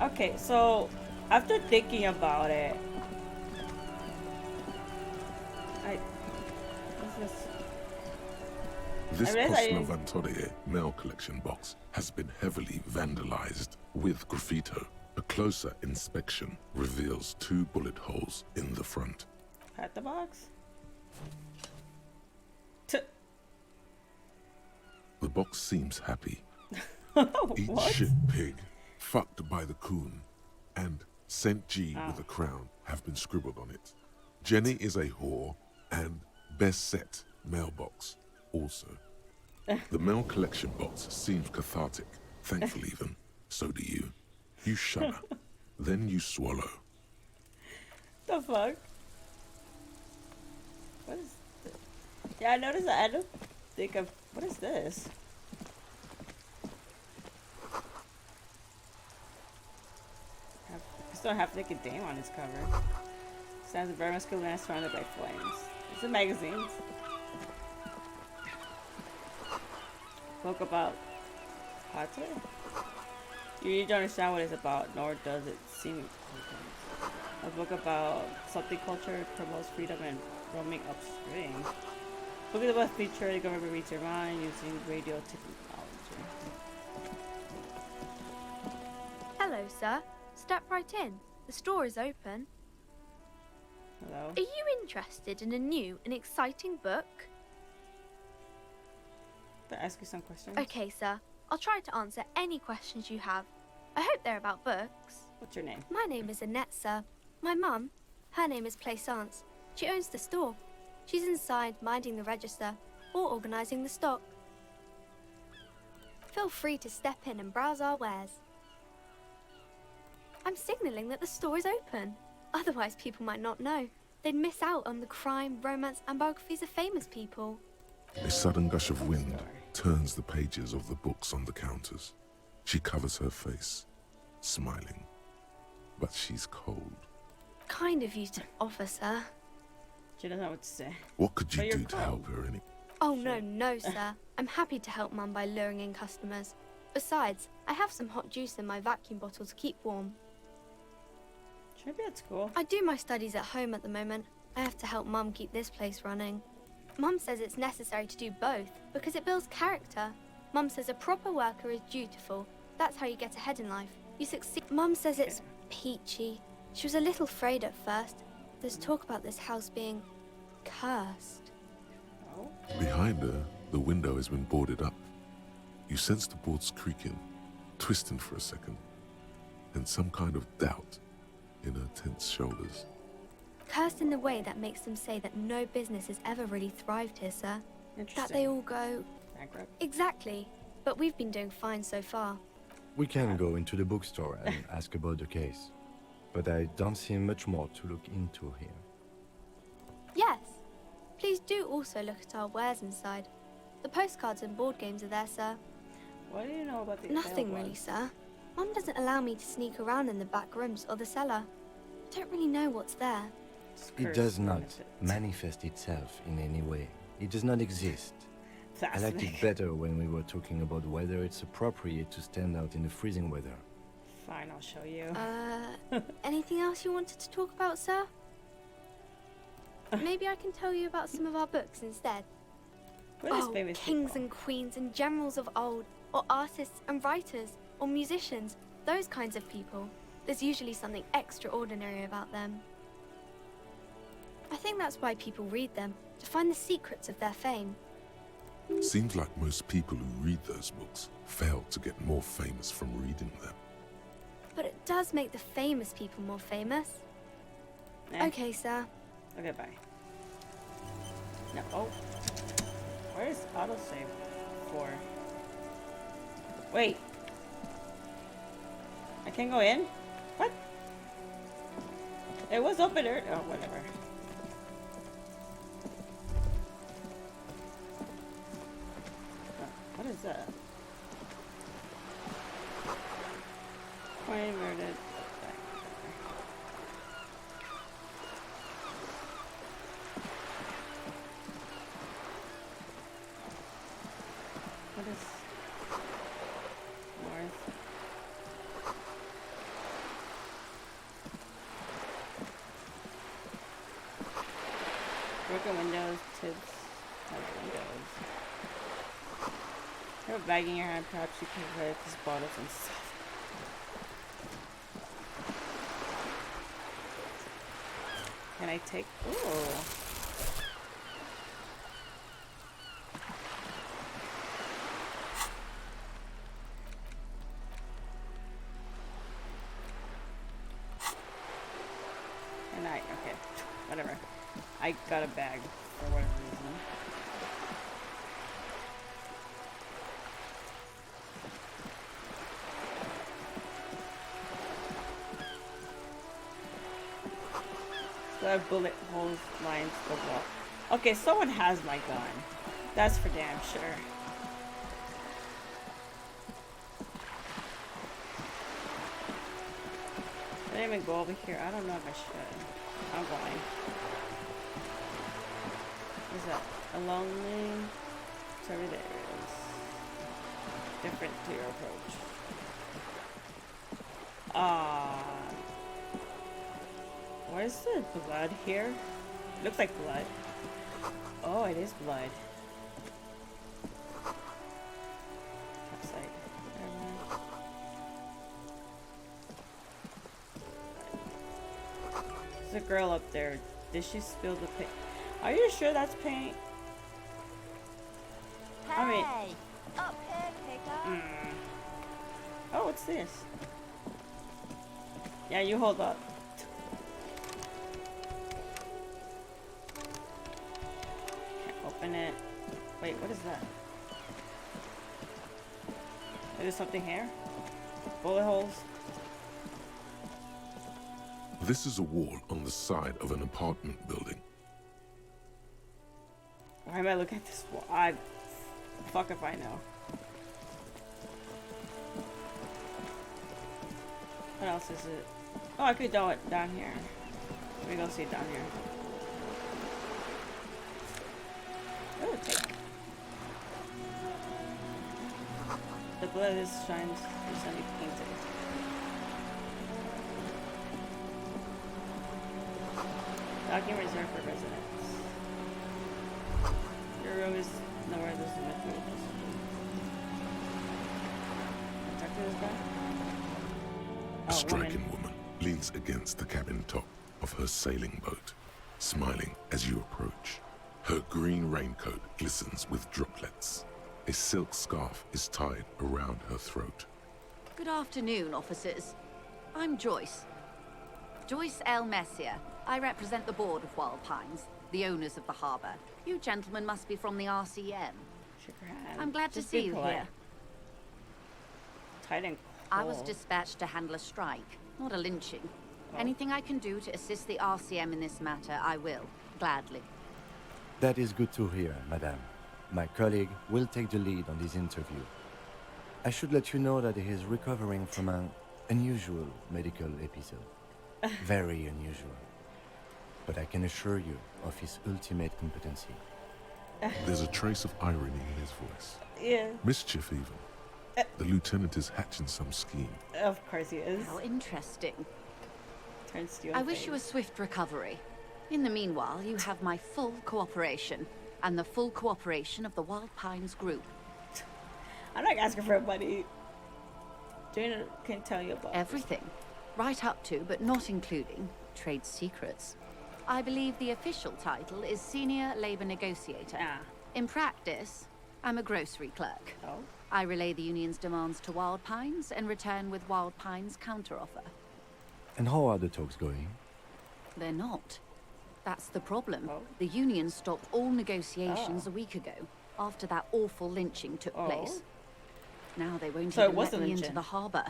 Okay, so after thinking about it, I this is I This realized I Cosmo didn't. Van Torrier mail collection box has been heavily vandalized with graffito. A closer inspection reveals 2 bullet holes in the front. Pat the box. The box seems happy. Eat What? shit pig, fucked by the coon, and St. G with a Oh. crown have been scribbled on it. Jenny is a whore, and best set mailbox also. The mail collection box seems cathartic, thankful even. So do you. You shudder, then you swallow. The fuck? What is this? Yeah, I noticed that. I don't think of. What is this? It's still a half-naked dame on its cover. Stands in very masculine surrounded by flames. It's a magazine. Book about Potter? You don't understand what it's about, nor does it seem important. A book about something culture promotes freedom and roaming upstream. Book is about feature the government reads your mind using radio technology. Hello, sir. Step right in. The store is open. Hello? Are you interested in a new and exciting book? Can I ask you some questions? Okay, sir. I'll try to answer any questions you have. I hope they're about books. What's your name? My name is Annette, sir. My mum, her name is Plaisance. She owns the store. She's inside minding the register or organising the stock. Feel free to step in and browse our wares. I'm signalling that the store is open. Otherwise, people might not know. They'd miss out on the crime, romance, and biographies of famous people. A sudden gush of wind turns the pages of the books on the counters. She covers her face, smiling. But she's cold. Kind of you to offer, sir. She doesn't know what to say. What could you But you're do to help her any? Oh, no, sir. I'm happy to help Mum by luring in customers. Besides, I have some hot juice in my vacuum bottle to keep warm. Should be at school. I do my studies at home at the moment. I have to help Mum keep this place running. Mum says it's necessary to do both because it builds character. Mum says a proper worker is dutiful. That's how you get ahead in life. You succeed. Mum says it's peachy. She was a little afraid at first. There's talk about this house being cursed. Oh. Behind her, the window has been boarded up. You sense the boards creaking, twisting for a second, and some kind of doubt in her tense shoulders. Cursed in the way that makes them say that no business has ever really thrived here, sir. That Interesting. they all go... Bankrupt. Exactly. But we've been doing fine so far. We can go into the bookstore and ask about the case. But I don't see much more to look into here. Yes. Please do also look at our wares inside. The postcards and board games are there, sir. What do you know about the Nothing really, sir. Mum doesn't allow me to sneak around in the back rooms or the cellar. I don't really know what's there. It does not manifest itself in any way. It does not exist. I liked it better when we were talking about whether it's appropriate to stand out in the freezing weather. Fine, I'll show you. Anything else you wanted to talk about, sir? Maybe I can tell you about some of our books instead. What is famous kings people? and queens and generals of old, or artists and writers, or musicians, those kinds of people. There's usually something extraordinary about them. I think that's why people read them, to find the secrets of their fame. Seems like most people who read those books fail to get more famous from reading them. But it does make the famous people more famous. Okay, sir. Okay, bye. No, oh. Where is autosave for? Wait. I can't go in? What? It was open earlier. Oh, whatever. What is that? Point murdered. What is north? Broken windows, tips, like windows. You have a bag in your hand, perhaps you can collect these bottles and stuff. Can I take? Ooh. And okay, whatever. I got a bag for whatever reason. The bullet holes lines the wall. Okay, someone has my gun. That's for damn sure. I didn't even go over here. I don't know if I should. I'm going. What is that? A lonely. It's over there. It's different to your approach. What is the blood here? It looks like blood. Oh, it is blood. Outside. There's a girl up there. Did she spill the paint? Are you sure that's paint? Hey, I mean, up here, Picker. Oh, what's this? Yeah, you hold up. Open it. Wait, what is that? Is there something here? Bullet holes? This is a wall on the side of an apartment building. Why am I looking at this wall? Fuck if I know. What else is it? Oh, I could do it down here. Let me go see it down here. Oh, take. The blood is shines recently painted. Document reserved for residents. Your room is nowhere this is meant to be. Talk to this guy? A striking woman leans against the cabin top of her sailing boat, smiling as you approach. Her green raincoat glistens with droplets. A silk scarf is tied around her throat. Good afternoon, officers. I'm Joyce. Joyce L. Messier. I represent the board of Wild Pines, the owners of the harbor. You gentlemen must be from the RCM. Shake her hand. I'm glad to Just see be you polite. here. Tight and I was cold. dispatched to handle a strike, not a lynching. Anything I can do to assist the RCM in this matter, I will, gladly. That is good to hear, madame. My colleague will take the lead on this interview. I should let you know that he is recovering from an unusual medical episode. Very unusual. But I can assure you of his ultimate competency. There's a trace of irony in his voice. Yeah, Mischief, even. The lieutenant is hatching some scheme. of course he is. How interesting. Turns to I wish you a swift recovery. In the meanwhile, you have my full cooperation, and the full cooperation of the Wild Pines group. I'm not asking for money. Jane can tell you about Everything. Right up to, but not including, trade secrets. I believe the official title is Senior Labor Negotiator. Ah. In practice, I'm a grocery clerk. Oh. I relay the union's demands to Wild Pines and return with Wild Pines' counteroffer. And how are the talks going? They're not. That's the problem. Oh. The union stopped all negotiations Oh. a week ago, after that awful lynching took Oh. place. Now they won't So it even was let a me into lynching. the harbour.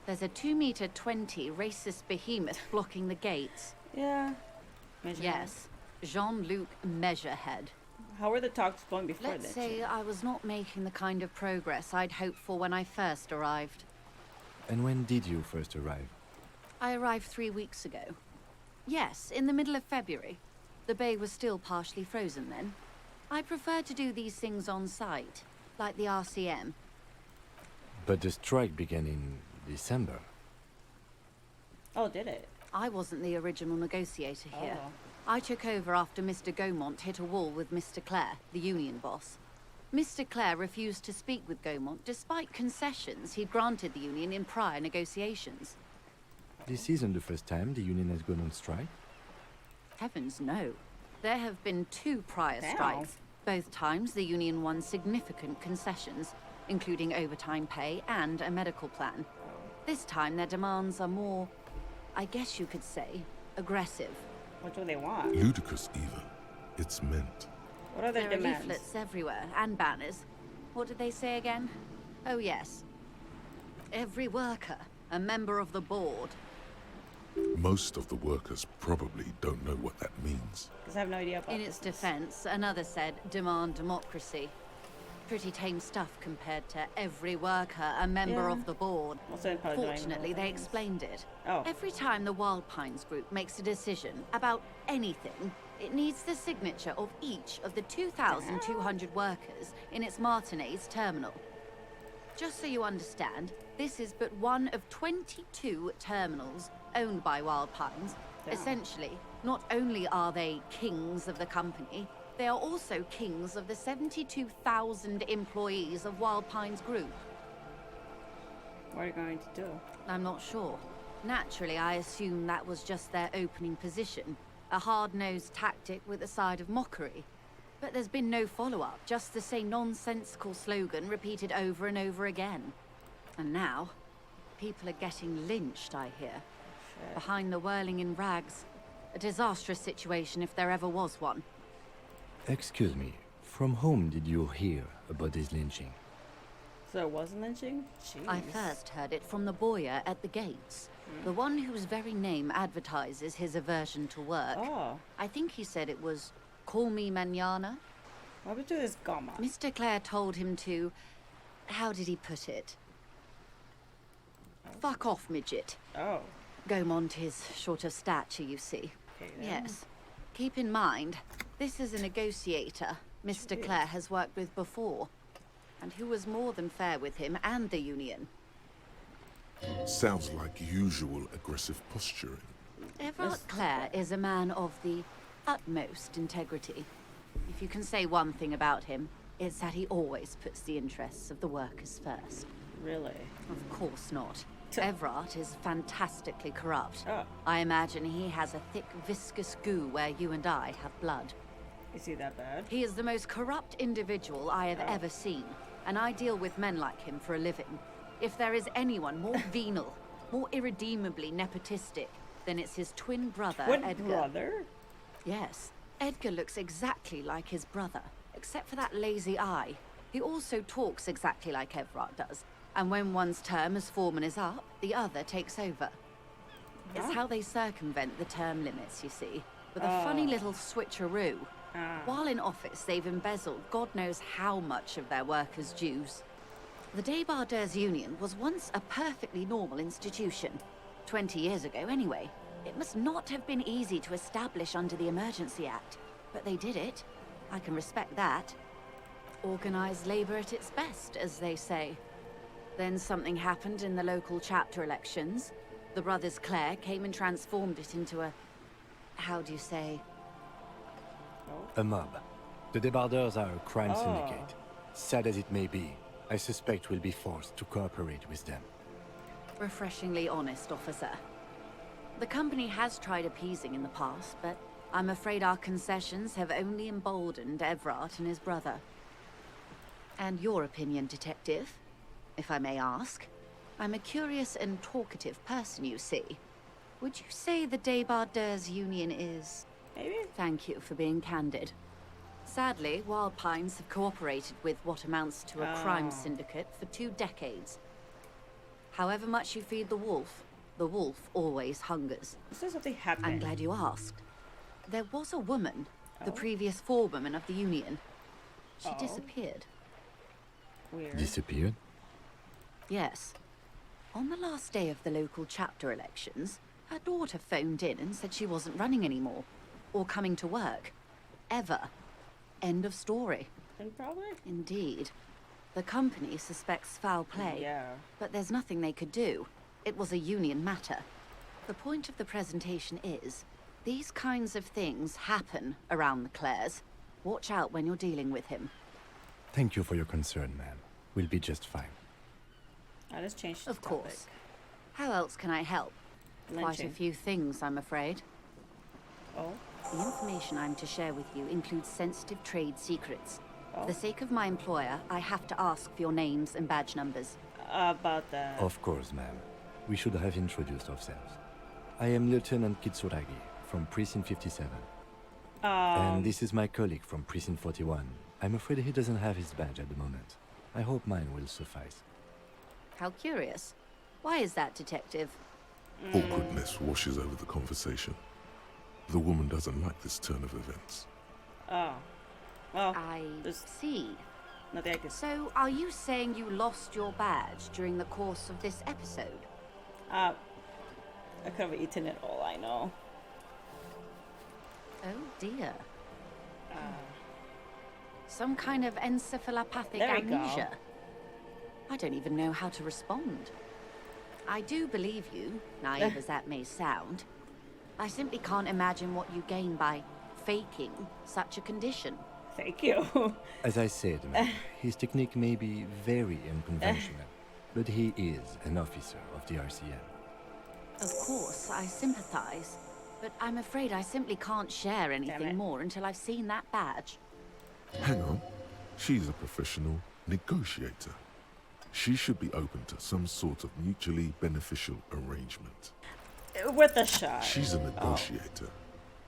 There's a 2-meter 20 racist behemoth blocking the gates. Yeah. Measure Yes, Jean-Luc Measurehead. How were the talks going before Let's this? say I was not making the kind of progress I'd hoped for when I first arrived. And when did you first arrive? I arrived 3 weeks ago. Yes, in the middle of February. The bay was still partially frozen then. I prefer to do these things on site, like the RCM. But the strike began in December. Oh, did it? I wasn't the original negotiator here. Oh. I took over after Mr. Gaumont hit a wall with Mr. Clare, the union boss. Mr. Clare refused to speak with Gaumont despite concessions he'd granted the union in prior negotiations. This isn't the first time the union has gone on strike. Heavens no. There have been 2 prior Damn. strikes. Both times the union won significant concessions, including overtime pay and a medical plan. This time their demands are more, I guess you could say, aggressive. What do they want? Ludicrous, even. It's meant. What are their There are demands? leaflets everywhere, and banners. What did they say again? Oh yes. Every worker, a member of the board. Most of the workers probably don't know what that means. Because I have no idea about In its this. defense, another said, demand democracy. Pretty tame stuff compared to every worker, a member Yeah. of the board. Also, in probably don't even know Fortunately, what that they means. explained it. Oh. Every time the Wild Pines group makes a decision about anything, it needs the signature of each of the 2,200 workers in its Martinez terminal. Just so you understand, this is but one of 22 terminals owned by Wild Pines. Damn. Essentially, not only are they kings of the company, they are also kings of the 72,000 employees of Wild Pines Group. What are you going to do? I'm not sure. Naturally, I assume that was just their opening position. A hard-nosed tactic with a side of mockery. But there's been no follow-up, just the same nonsensical slogan repeated over and over again. And now, people are getting lynched, I hear. Shit. Behind the whirling in rags. A disastrous situation if there ever was one. Excuse me, from whom did you hear about this lynching? So it wasn't lynching? Jeez. I first heard it from the boyer at the gates. The one whose very name advertises his aversion to work. Oh. I think he said it was, call me mañana. What happened to this Gama? Mr. Clare told him to... How did he put it? Fuck off, midget. Oh. Gaumont is short of stature, you see. Okay, then. Yes. Keep in mind, this is a negotiator Mr. Clare has worked with before, and who was more than fair with him and the union. Sounds like usual aggressive posturing. Everard Clare is a man of the utmost integrity. If you can say one thing about him, it's that he always puts the interests of the workers first. Really? Of course not. Everard is fantastically corrupt. Oh. I imagine he has a thick, viscous goo where you and I have blood. Is he that bad? He is the most corrupt individual I have ever seen, and I deal with men like him for a living. If there is anyone more venal, more irredeemably nepotistic, then it's his twin brother, What Edgar. brother? Yes, Edgar looks exactly like his brother, except for that lazy eye. He also talks exactly like Everard does, and when one's term as foreman is up, the other takes over. It's how they circumvent the term limits, you see, with a funny little switcheroo. While in office, they've embezzled God knows how much of their workers' dues. The Débardeurs Union was once a perfectly normal institution. 20 years ago, anyway. It must not have been easy to establish under the Emergency Act, but they did it. I can respect that. Organized labor at its best, as they say. Then something happened in the local chapter elections. The brothers Clare came and transformed it into a... how do you say? A mob. The Débardeurs are a crime syndicate. Sad as it may be, I suspect we'll be forced to cooperate with them. Refreshingly honest, officer. The company has tried appeasing in the past, but I'm afraid our concessions have only emboldened Everard and his brother. And your opinion, detective, if I may ask? I'm a curious and talkative person, you see. Would you say the Débardeurs Union is... Maybe? Thank you for being candid. Sadly, Wild Pines have cooperated with what amounts to a crime syndicate for 2 decades. However much you feed the wolf always hungers. Is there something happening? I'm glad you asked. There was a woman, the previous forewoman of the union. She disappeared. Weird. Disappeared? Yes. On the last day of the local chapter elections, her daughter phoned in and said she wasn't running anymore. Or coming to work. Ever. End of story. Then probably? Indeed. The company suspects foul play. Yeah. But there's nothing they could do. It was a union matter. The point of the presentation is, These kinds of things happen around the Clares. Watch out when you're dealing with him. Thank you for your concern, ma'am. We'll be just fine. I just changed the Of course. How else can I help? Quite a Lynching. few things, I'm afraid. Oh, The information I'm to share with you includes sensitive trade secrets. Oh. For the sake of my employer, I have to ask for your names and badge numbers. about that. Of course, ma'am. We should have introduced ourselves. I am Lieutenant Kitsuragi from Precinct 57. And this is my colleague from Precinct 41. I'm afraid he doesn't have his badge at the moment. I hope mine will suffice. How curious. Why is that, Detective? Awkwardness washes over the conversation. The woman doesn't like this turn of events. Oh. Well, I there's see. nothing I can say. So, are you saying you lost your badge during the course of this episode? I could have eaten it all, I know. Oh dear. Some kind of encephalopathic There we go. amnesia. I don't even know how to respond. I do believe you, naive as that may sound. I simply can't imagine what you gain by faking such a condition. Thank you. As I said, ma'am, his technique may be very unconventional, but he is an officer of the RCM. Of course, I sympathize, but I'm afraid I simply can't share it. anything more until I've seen that badge. Hang on. She's a professional negotiator. She should be open to some sort of mutually beneficial arrangement. Worth a shot. She's a negotiator.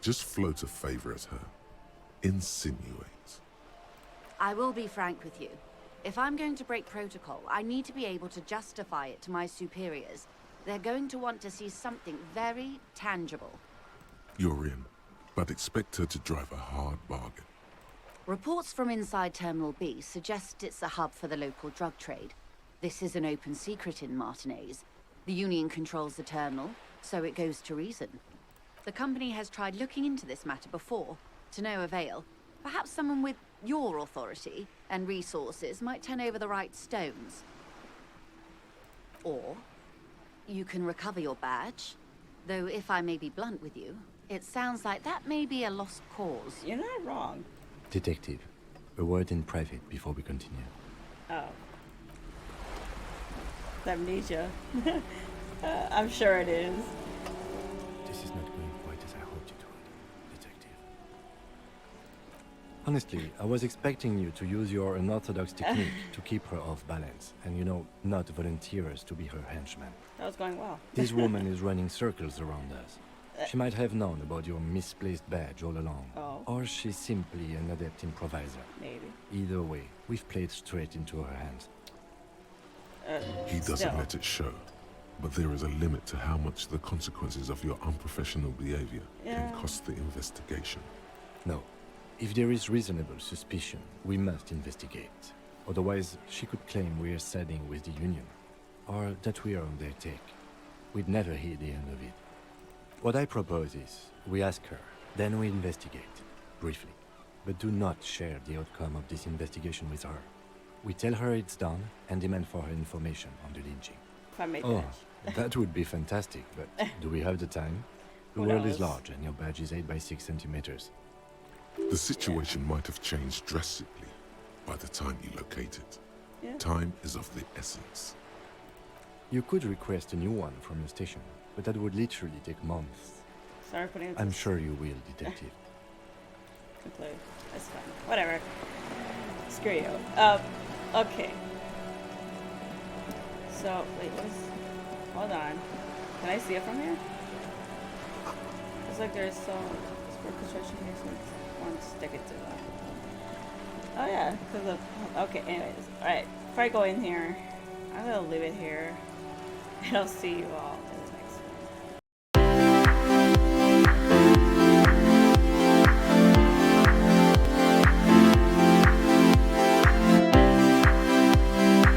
Just float a favor at her. Insinuate. I will be frank with you. If I'm going to break protocol, I need to be able to justify it to my superiors. They're going to want to see something very tangible. You're in, but expect her to drive a hard bargain. Reports from inside Terminal B suggest it's a hub for the local drug trade. This is an open secret in Martinez. The Union controls the terminal, so it goes to reason. The company has tried looking into this matter before, to no avail. Perhaps someone with your authority and resources might turn over the right stones. Or you can recover your badge. Though if I may be blunt with you, it sounds like that may be a lost cause. You're not wrong. Detective, a word in private before we continue. Oh. Amnesia. I'm sure it is. This is not going quite as I hoped it would, Detective. Honestly, I was expecting you to use your unorthodox technique to keep her off balance, and not volunteer us to be her henchman. That was going well. This woman is running circles around us. She might have known about your misplaced badge all along. Oh. Or she's simply an adept improviser. Maybe. Either way, we've played straight into her hands. He doesn't Still. let it show. But there is a limit to how much the consequences of your unprofessional behavior Yeah. can cost the investigation. No. If there is reasonable suspicion, we must investigate. Otherwise, she could claim we're siding with the Union. Or that we are on their take. We'd never hear the end of it. What I propose is, we ask her, then we investigate, briefly. But do not share the outcome of this investigation with her. We tell her it's done, and demand for her information on the lynching. If I make Oh, that. that would be fantastic, but do we have the time? The Who world knows? is large, and your badge is 8 by 6 centimeters. The situation might have changed drastically by the time you locate it. Yeah. Time is of the essence. You could request a new one from your station, but that would literally take months. Sorry for putting it I'm this sure you will, Detective. conclude. That's fine. Whatever. Screw you. Okay. So, wait, what is... Hold on. Can I see it from here? Looks like there's some sport construction here, so I want to stick it to that. Oh yeah, because of... Okay, anyways. Alright, before I go in here, I'm gonna leave it here. And I'll see you all